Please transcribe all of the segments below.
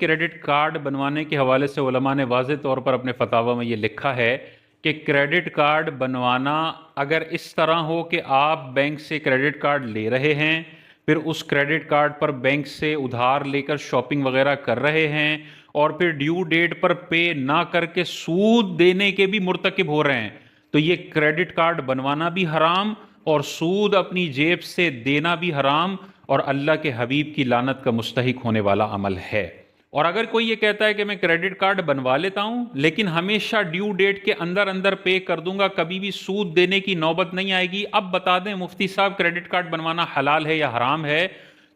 Credit card بنوانے کے حوالے سے علماء نے واضح طور پر اپنے فتاوی میں یہ لکھا ہے کہ کریڈٹ کارڈ بنوانا اگر اس طرح ہو کہ آپ بینک سے کریڈٹ کارڈ لے رہے ہیں، پھر اس کریڈٹ کارڈ پر بینک سے ادھار لے کر شاپنگ وغیرہ کر رہے ہیں، اور پھر ڈیو ڈیٹ پر پے نہ کر کے سود دینے کے بھی مرتکب ہو رہے ہیں، تو یہ کریڈٹ کارڈ بنوانا بھی حرام اور سود اپنی جیب سے دینا بھی حرام اور اللہ کے حبیب کی لعنت کا مستحق ہونے والا عمل ہے۔ اور اگر کوئی یہ کہتا ہے کہ میں کریڈٹ کارڈ بنوا لیتا ہوں لیکن ہمیشہ ڈیو ڈیٹ کے اندر اندر پے کر دوں گا، کبھی بھی سود دینے کی نوبت نہیں آئے گی، اب بتا دیں مفتی صاحب کریڈٹ کارڈ بنوانا حلال ہے یا حرام ہے؟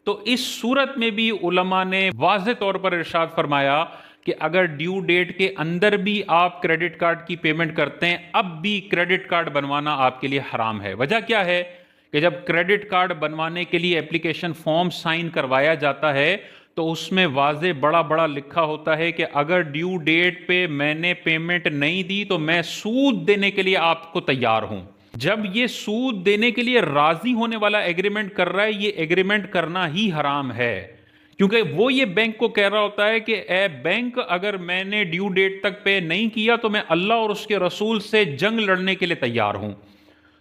تو اس صورت میں بھی علماء نے واضح طور پر ارشاد فرمایا کہ اگر ڈیو ڈیٹ کے اندر بھی آپ کریڈٹ کارڈ کی پیمنٹ کرتے ہیں، اب بھی کریڈٹ کارڈ بنوانا آپ کے لیے حرام ہے۔ وجہ کیا ہے کہ جب کریڈٹ کارڈ بنوانے کے لیے اپلیکیشن فارم سائن کروایا جاتا ہے تو اس میں واضح بڑا بڑا لکھا ہوتا ہے کہ اگر ڈیو ڈیٹ پہ میں نے پیمنٹ نہیں دی تو میں سود دینے کے لیے آپ کو تیار ہوں۔ جب یہ سود دینے کے لیے راضی ہونے والا ایگریمنٹ کر رہا ہے، یہ ایگریمنٹ کرنا ہی حرام ہے، کیونکہ وہ یہ بینک کو کہہ رہا ہوتا ہے کہ اے بینک، اگر میں نے ڈیو ڈیٹ تک پے نہیں کیا تو میں اللہ اور اس کے رسول سے جنگ لڑنے کے لیے تیار ہوں۔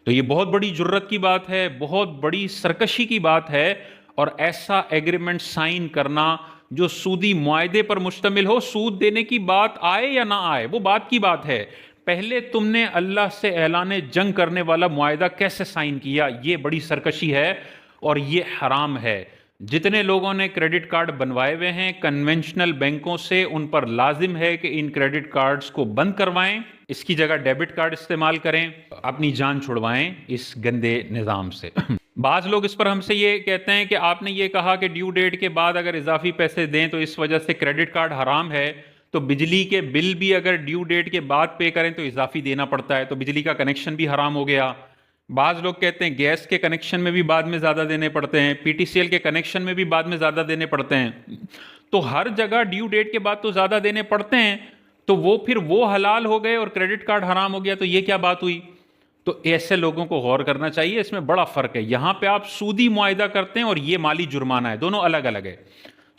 تو یہ بہت بڑی جرت کی بات ہے، بہت بڑی سرکشی کی بات ہے، اور ایسا ایگریمنٹ سائن کرنا جو سودی معاہدے پر مشتمل ہو، سود دینے کی بات آئے یا نہ آئے وہ بات کی بات ہے، پہلے تم نے اللہ سے اعلان جنگ کرنے والا معاہدہ کیسے سائن کیا؟ یہ بڑی سرکشی ہے اور یہ حرام ہے۔ جتنے لوگوں نے کریڈٹ کارڈ بنوائے ہوئے ہیں کنونشنل بینکوں سے، ان پر لازم ہے کہ ان کریڈٹ کارڈز کو بند کروائیں، اس کی جگہ ڈیبٹ کارڈ استعمال کریں، اپنی جان چھڑوائیں اس گندے نظام سے۔ بعض لوگ اس پر ہم سے یہ کہتے ہیں کہ آپ نے یہ کہا کہ ڈیو ڈیٹ کے بعد اگر اضافی پیسے دیں تو اس وجہ سے کریڈٹ کارڈ حرام ہے، تو بجلی کے بل بھی اگر ڈیو ڈیٹ کے بعد پے کریں تو اضافی دینا پڑتا ہے، تو بجلی کا کنیکشن بھی حرام ہو گیا۔ بعض لوگ کہتے ہیں گیس کے کنیکشن میں بھی بعد میں زیادہ دینے پڑتے ہیں، پی ٹی سی ایل کے کنیکشن میں بھی بعد میں زیادہ دینے پڑتے ہیں، تو ہر جگہ ڈیو ڈیٹ کے بعد تو زیادہ دینے پڑتے ہیں، تو وہ پھر وہ حلال ہو گئے اور کریڈٹ کارڈ حرام ہو گیا، تو یہ کیا بات ہوئی؟ تو ایسے لوگوں کو غور کرنا چاہیے، اس میں بڑا فرق ہے۔ یہاں پہ آپ سودی معاہدہ کرتے ہیں اور یہ مالی جرمانہ ہے، دونوں الگ الگ ہے۔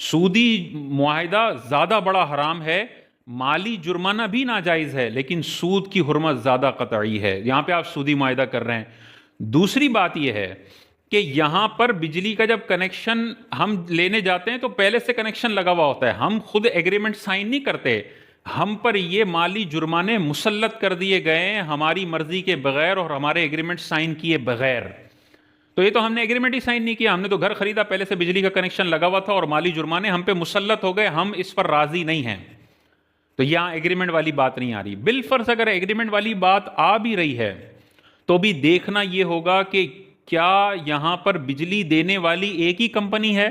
سودی معاہدہ زیادہ بڑا حرام ہے، مالی جرمانہ بھی ناجائز ہے، لیکن سود کی حرمت زیادہ قطعی ہے۔ یہاں پہ آپ سودی معاہدہ کر رہے ہیں۔ دوسری بات یہ ہے کہ یہاں پر بجلی کا جب کنیکشن ہم لینے جاتے ہیں تو پہلے سے کنیکشن لگا ہوا ہوتا ہے، ہم خود ایگریمنٹ سائن نہیں کرتے، ہم پر یہ مالی جرمانے مسلط کر دیے گئے ہیں ہماری مرضی کے بغیر اور ہمارے ایگریمنٹ سائن کیے بغیر۔ تو یہ تو ہم نے ایگریمنٹ ہی سائن نہیں کیا، ہم نے تو گھر خریدا، پہلے سے بجلی کا کنیکشن لگا ہوا تھا اور مالی جرمانے ہم پہ مسلط ہو گئے، ہم اس پر راضی نہیں ہیں، تو یہاں ایگریمنٹ والی بات نہیں آ رہی۔ بالفرض اگر ایگریمنٹ والی بات آ بھی رہی ہے تو بھی دیکھنا یہ ہوگا کہ کیا یہاں پر بجلی دینے والی ایک ہی کمپنی ہے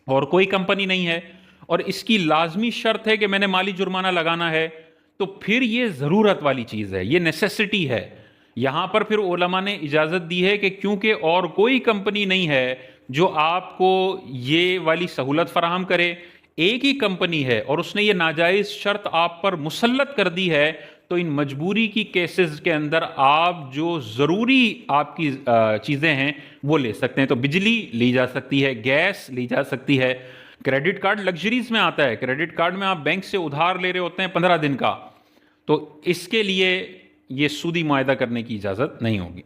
اور کوئی کمپنی نہیں ہے، اور اس کی لازمی شرط ہے کہ میں نے مالی جرمانہ لگانا ہے، تو پھر یہ ضرورت والی چیز ہے، یہ نیسیسٹی ہے۔ یہاں پر پھر علماء نے اجازت دی ہے کہ کیونکہ اور کوئی کمپنی نہیں ہے جو آپ کو یہ والی سہولت فراہم کرے، ایک ہی کمپنی ہے اور اس نے یہ ناجائز شرط آپ پر مسلط کر دی ہے، تو ان مجبوری کی کیسز کے اندر آپ جو ضروری آپ کی چیزیں ہیں وہ لے سکتے ہیں۔ تو بجلی لی جا سکتی ہے، گیس لی جا سکتی ہے، کریڈٹ کارڈ لگژریز میں آتا ہے، کریڈٹ کارڈ میں آپ بینک سے ادھار لے رہے ہوتے ہیں 15 دن کا، تو اس کے لیے یہ سودی معاہدہ کرنے کی اجازت نہیں ہوگی۔